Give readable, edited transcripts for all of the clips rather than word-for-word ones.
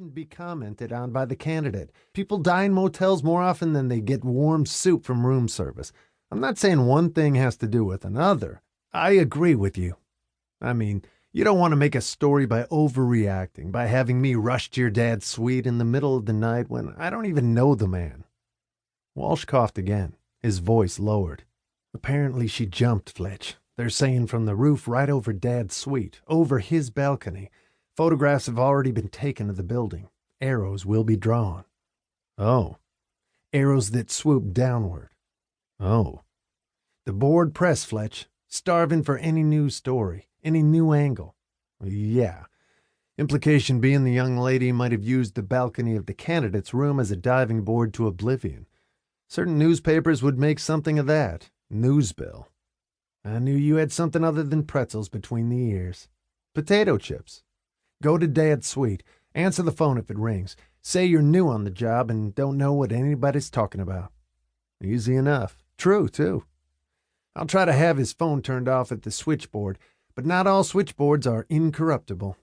shouldn't be commented on by the candidate. People die in motels more often than they get warm soup from room service. I'm not saying one thing has to do with another. I agree with you. I mean, you don't want to make a story by overreacting, by having me rush to your dad's suite in the middle of the night when I don't even know the man. Walsh coughed again, his voice lowered. Apparently she jumped, Fletch. They're saying from the roof right over Dad's suite, over his balcony. Photographs have already been taken of the building. Arrows will be drawn. Oh. Arrows that swoop downward. Oh. The board press, Fletch. Starving for any new story, any new angle. Yeah. Implication being the young lady might have used the balcony of the candidate's room as a diving board to oblivion. Certain newspapers would make something of that. Newsbill. I knew you had something other than pretzels between the ears. Potato chips. Go to Dad's suite. Answer the phone if it rings. Say you're new on the job and don't know what anybody's talking about. Easy enough. True, too. I'll try to have his phone turned off at the switchboard, but not all switchboards are incorruptible.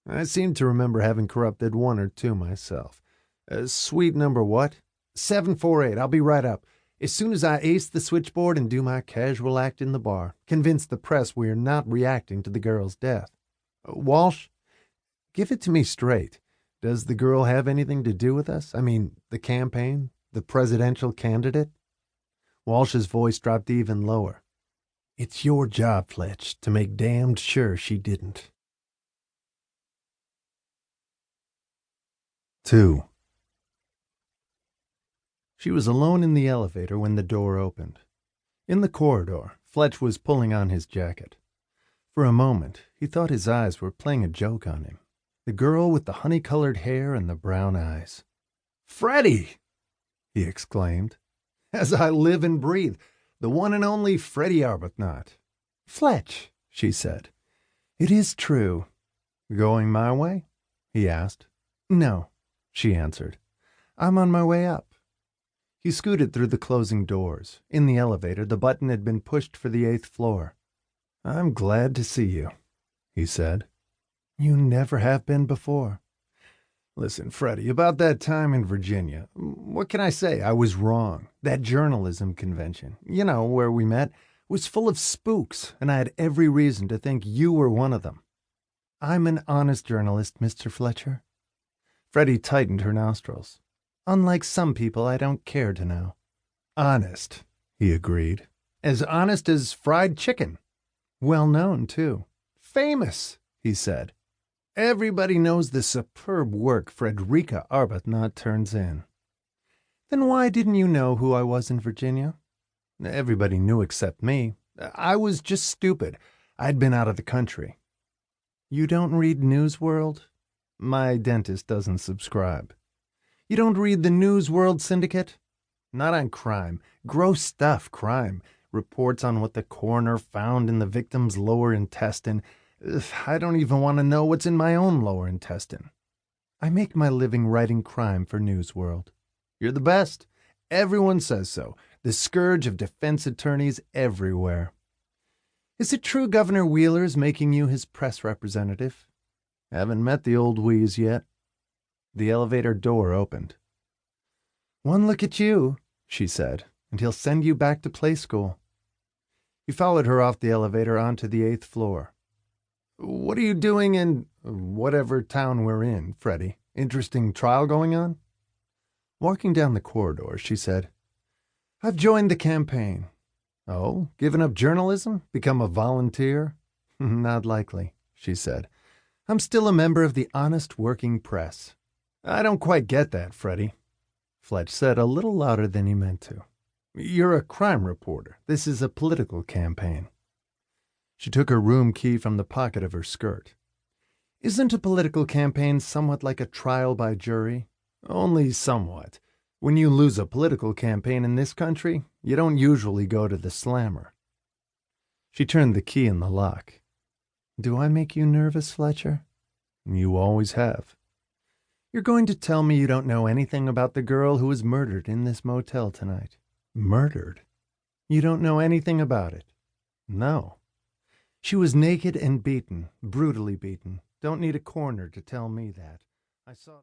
I seem to remember having corrupted one or two myself. Suite number what? 748. I'll be right up. As soon as I ace the switchboard and do my casual act in the bar, convince the press we're not reacting to the girl's death. Walsh, give it to me straight. Does the girl have anything to do with us? I mean, the campaign? The presidential candidate? Walsh's voice dropped even lower. It's your job, Fletch, to make damned sure she didn't. 2. She was alone in the elevator when the door opened. In the corridor, Fletch was pulling on his jacket. For a moment, he thought his eyes were playing a joke on him. The girl with the honey-colored hair and the brown eyes. "Freddie!" he exclaimed. "As I live and breathe, the one and only Freddie Arbuthnot." "Fletch," she said. "It is true." "Going my way?" he asked. "No," she answered. "I'm on my way up." He scooted through the closing doors. In the elevator, the button had been pushed for the 8th floor. "I'm glad to see you," he said. "You never have been before." "Listen, Freddie, about that time in Virginia, what can I say? I was wrong. That journalism convention, where we met, was full of spooks, and I had every reason to think you were one of them." "I'm an honest journalist, Mr. Fletcher." Freddie tightened her nostrils. "Unlike some people, I don't care to know." "Honest," he agreed. "As honest as fried chicken." "Well known, too." "Famous," he said. "Everybody knows the superb work Frederica Arbuthnot turns in." "Then why didn't you know who I was in Virginia?" "Everybody knew except me. I was just stupid. I'd been out of the country." "You don't read News World?" "My dentist doesn't subscribe." "You don't read the News World Syndicate?" "Not on crime. Gross stuff, crime. Reports on what the coroner found in the victim's lower intestine. I don't even want to know what's in my own lower intestine." "I make my living writing crime for News World." "You're the best. Everyone says so. The scourge of defense attorneys everywhere." "Is it true Governor Wheeler's making you his press representative?" "Haven't met the old wheeze yet." The elevator door opened. "One look at you," she said, "and he'll send you back to play school." He followed her off the elevator onto the 8th floor. "What are you doing in whatever town we're in, Freddie? Interesting trial going on?" Walking down the corridor, she said, "I've joined the campaign." "Oh, given up journalism? Become a volunteer?" "Not likely," she said. "I'm still a member of the honest working press." "I don't quite get that, Freddie," Fletch said a little louder than he meant to. "You're a crime reporter. This is a political campaign." She took her room key from the pocket of her skirt. "Isn't a political campaign somewhat like a trial by jury?" "Only somewhat. When you lose a political campaign in this country, you don't usually go to the slammer." She turned the key in the lock. "Do I make you nervous, Fletcher?" "You always have." "You're going to tell me you don't know anything about the girl who was murdered in this motel tonight?" "Murdered?" "You don't know anything about it?" "No." "She was naked and beaten, brutally beaten. Don't need a coroner to tell me that. I saw..."